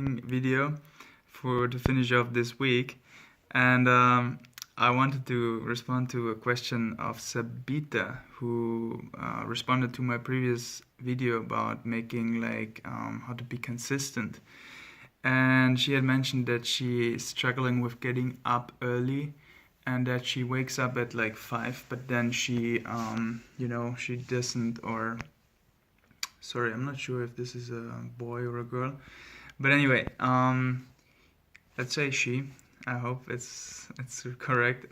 video for to finish off this week, and I wanted to respond to a question of Sabita, who responded to my previous video about making how to be consistent, and she had mentioned that she is struggling with getting up early. And that she wakes up at like 5, but then she doesn't, or sorry, I'm not sure if this is a boy or a girl. But anyway, let's say she. I hope it's correct.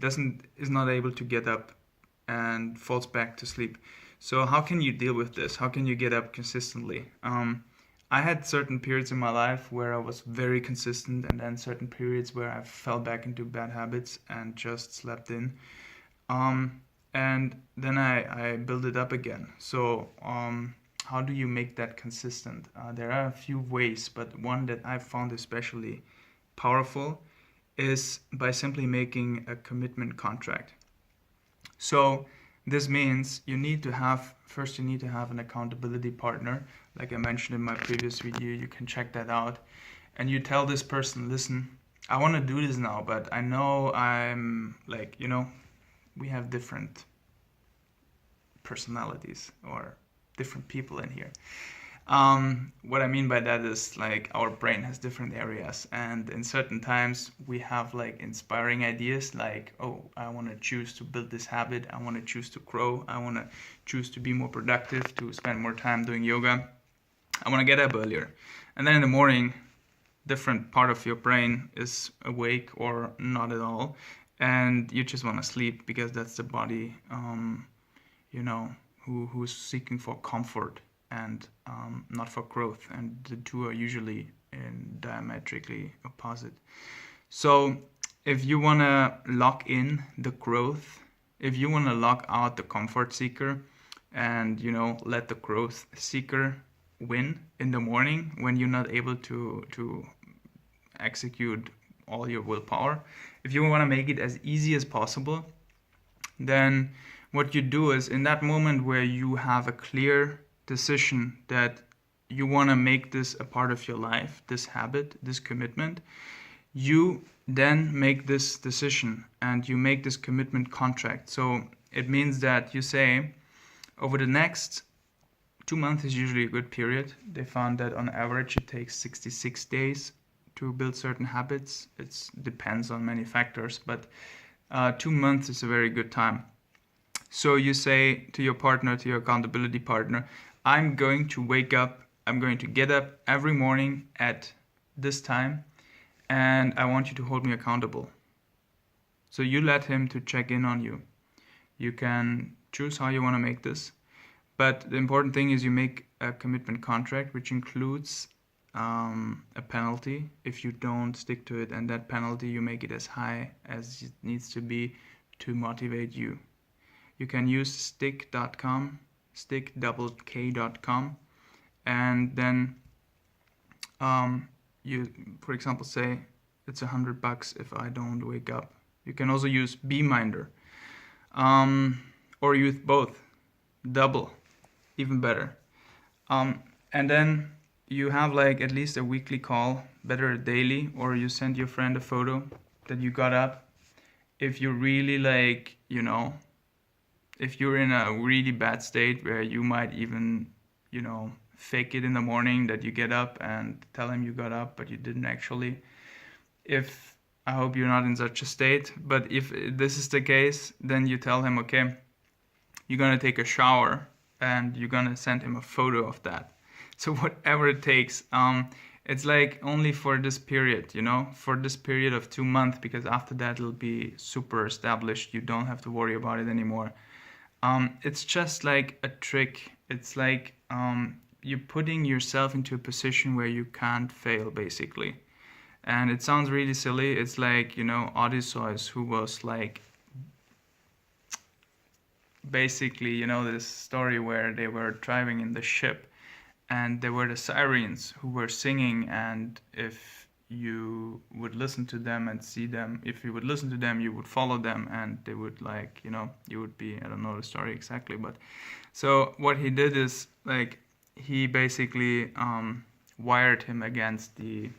Is not able to get up and falls back to sleep. So how can you deal with this? How can you get up consistently? I had certain periods in my life where I was very consistent, and then certain periods where I fell back into bad habits and just slept in. And then I build it up again. So how do you make that consistent? There are a few ways, but one that I found especially powerful is by simply making a commitment contract. So this means you need to have an accountability partner. Like I mentioned in my previous video, you can check that out. And you tell this person, listen, I want to do this now, but I know we have different personalities or different people in here. What I mean by that is like our brain has different areas, and in certain times we have like inspiring ideas like, oh, I want to choose to build this habit, I want to choose to grow, I want to choose to be more productive, to spend more time doing yoga, I want to get up earlier. And then in the morning, different part of your brain is awake or not at all, and you just want to sleep because that's the body who's seeking for comfort and not for growth, and the two are usually diametrically opposite. So if you want to lock in the growth, if you want to lock out the comfort seeker and let the growth seeker win in the morning when you're not able to execute all your willpower, if you want to make it as easy as possible, then what you do is, in that moment where you have a clear decision that you want to make this a part of your life, this habit, this commitment, you then make this decision and you make this commitment contract. So it means that you say, over the next 2 months is usually a good period. They found that on average it takes 66 days to build certain habits. It depends on many factors, but 2 months is a very good time. So you say to your partner, to your accountability partner, I'm going to get up every morning at this time, and I want you to hold me accountable. So you let him to check in on you. You can choose how you want to make this, but the important thing is you make a commitment contract, which includes a penalty if you don't stick to it, and that penalty you make it as high as it needs to be to motivate you. You can use stick.com, stick.com, and then you, for example, say it's $100 if I don't wake up. You can also use Beeminder, or use both, double, even better. And then you have like at least a weekly call, better a daily, or you send your friend a photo that you got up. If you really if you're in a really bad state where you might even, fake it in the morning that you get up and tell him you got up, but you didn't actually. I hope you're not in such a state, but if this is the case, then you tell him, okay, you're going to take a shower and you're going to send him a photo of that. So whatever it takes, it's like only for this period, for this period of 2 months, because after that it'll be super established. You don't have to worry about it anymore. It's just like a trick. It's like you're putting yourself into a position where you can't fail, basically. And it sounds really silly. It's like, Odysseus, who was like, basically, this story where they were driving in the ship and there were the sirens who were singing, and if you would listen to them and see them, if you would listen to them, you would follow them, and they would you would be, I don't know the story exactly, but so what he did is like he basically wired him against the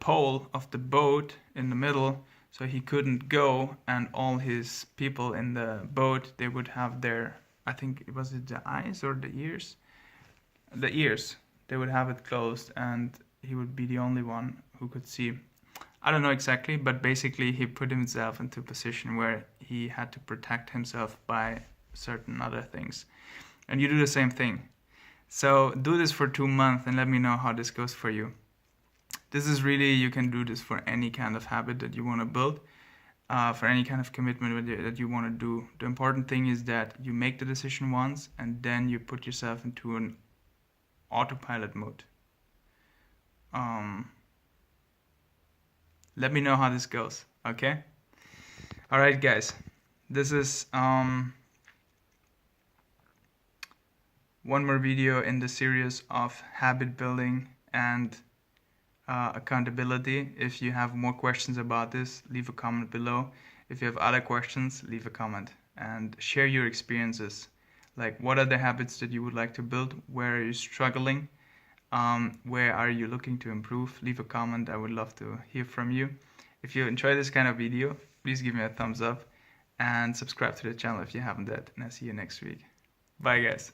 pole of the boat in the middle, so he couldn't go, and all his people in the boat, they would have their, I think it was the eyes or the ears, they would have it closed, and he would be the only one who could see. I don't know exactly, but basically he put himself into a position where he had to protect himself by certain other things. And you do the same thing. So do this for 2 months and let me know how this goes for you. This is really, you can do this for any kind of habit that you want to build, for any kind of commitment that you want to do. The important thing is that you make the decision once and then you put yourself into an autopilot mode. Let me know how this goes, okay? Alright guys, this is one more video in the series of habit building and accountability. If you have more questions about this, leave a comment below. If you have other questions, leave a comment and share your experiences. Like, what are the habits that you would like to build? Where are you struggling? Where are you looking to improve? Leave a comment. I would love to hear from you. If you enjoy this kind of video, please give me a thumbs up and subscribe to the channel if you haven't yet. And I'll see you next week. Bye guys.